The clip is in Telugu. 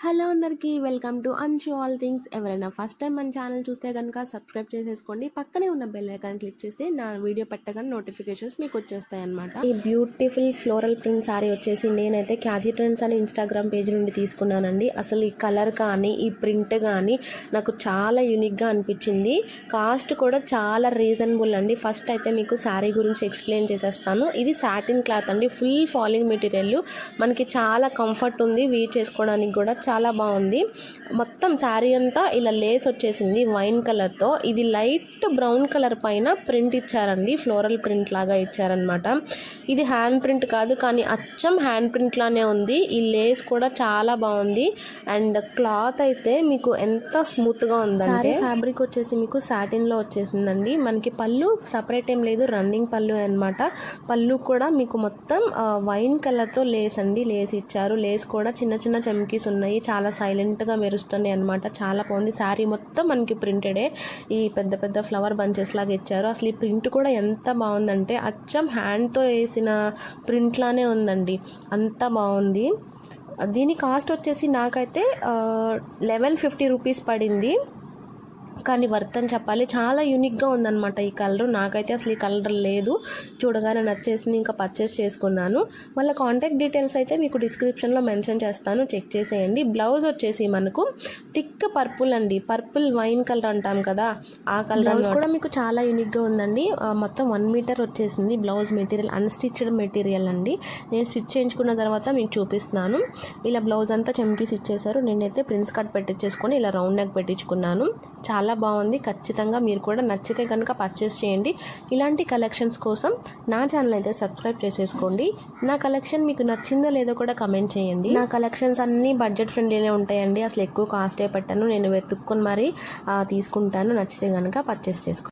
హలో అందరికీ welcome to Anshu all things. ఎవరైనా ఫస్ట్ టైం మన ఛానల్ చూస్తే కనుక సబ్స్క్రైబ్ చేసేసుకోండి. పక్కనే ఉన్న బెల్ ఐకాన్ క్లిక్ చేస్తే నా వీడియో పెట్టగానే నోటిఫికేషన్స్ మీకు వచ్చేస్తాయి అనమాట. ఈ బ్యూటిఫుల్ ఫ్లోరల్ ప్రింట్ శారీ వచ్చేసి నేనైతే ఖ్యాతి ట్రెండ్స్ అని ఇన్స్టాగ్రామ్ పేజ్ నుండి తీసుకున్నానండి. అసలు ఈ కలర్ కానీ ఈ ప్రింట్ కానీ నాకు చాలా యూనిక్గా అనిపించింది. కాస్ట్ కూడా చాలా రీజనబుల్ అండి. ఫస్ట్ అయితే మీకు శారీ గురించి ఎక్స్ప్లెయిన్ చేసేస్తాను. ఇది సాటిన్ క్లాత్ అండి, ఫుల్ ఫాలింగ్ మెటీరియల్, మనకి చాలా కంఫర్ట్ ఉంది, వేర్ చేసుకోవడానికి కూడా చాలా బాగుంది. మొత్తం శారీ అంతా ఇలా లేస్ వచ్చేసింది వైన్ కలర్తో. ఇది లైట్ బ్రౌన్ కలర్ పైన ప్రింట్ ఇచ్చారండి, ఫ్లోరల్ ప్రింట్ లాగా ఇచ్చారనమాట. ఇది హ్యాండ్ ప్రింట్ కాదు కానీ అచ్చం హ్యాండ్ ప్రింట్ లానే ఉంది. ఈ లేస్ కూడా చాలా బాగుంది అండ్ క్లాత్ అయితే మీకు ఎంత స్మూత్గా ఉందంటే, ఫ్యాబ్రిక్ వచ్చేసి మీకు సాటిన్లో వచ్చేసిందండి. మనకి పళ్ళు సపరేట్ ఏం లేదు, రన్నింగ్ పళ్ళు అనమాట. పళ్ళు కూడా మీకు మొత్తం వైన్ కలర్తో లేస్ అండి, లేస్ ఇచ్చారు. లేస్ కూడా చిన్న చిన్న చమ్కీస్ ఉన్నాయి, చాలా సైలెంట్గా మెరుస్తున్నాయి అనమాట. చాలా బాగుంది. శారీ మొత్తం మనకి ప్రింటెడే, ఈ పెద్ద పెద్ద ఫ్లవర్ బంచెస్ లాగా ఇచ్చారు. అసలు ఈ ప్రింట్ కూడా ఎంత బాగుందంటే అచ్చం హ్యాండ్తో వేసిన ప్రింట్లానే ఉందండి, అంత బాగుంది. దీని కాస్ట్ వచ్చేసి నాకైతే 1150 రూపీస్ పడింది. కానీ వర్త్ అని చెప్పాలి, చాలా యూనిక్గా ఉందన్నమాట ఈ కలర్. నాకైతే అసలు ఈ కలర్ లేదు, చూడగానే నచ్చేసింది, ఇంకా పర్చేస్ చేసుకున్నాను. వాళ్ళ కాంటాక్ట్ డీటెయిల్స్ అయితే మీకు డిస్క్రిప్షన్లో మెన్షన్ చేస్తాను, చెక్ చేసేయండి. బ్లౌజ్ వచ్చేసి మనకు థిక్ పర్పుల్ అండి, పర్పుల్ వైన్ కలర్ అంటాం కదా ఆ కలర్. బ్లౌజ్ కూడా మీకు చాలా యూనిక్గా ఉందండి. మొత్తం 1 మీటర్ వచ్చేసింది బ్లౌజ్ మెటీరియల్, అన్స్టిచ్డ్ మెటీరియల్ అండి. నేను స్టిచ్ చేయించుకున్న తర్వాత మీకు చూపిస్తున్నాను. ఇలా బ్లౌజ్ అంతా చమ్కీస్ ఇచ్చేసారు. నేనైతే ప్రిన్స్ కట్ పెట్టించేసుకొని ఇలా రౌండ్ నెక్ పెట్టించుకున్నాను. చాలా బాగుంది. ఖచ్చితంగా మీరు కూడా నచ్చితే కనుక పర్చేస్ చేయండి. ఇలాంటి కలెక్షన్స్ కోసం నా ఛానల్ అయితే సబ్స్క్రైబ్ చేసేసుకోండి. నా కలెక్షన్ మీకు నచ్చిందో లేదో కూడా కమెంట్ చేయండి. నా కలెక్షన్స్ అన్నీ బడ్జెట్ ఫ్రెండ్లీనే ఉంటాయండి, అసలు ఎక్కువ కాస్టే పెట్టాను. నేను వెతుక్కుని మరీ తీసుకుంటాను. నచ్చితే కనుక పర్చేస్ చేసుకోండి.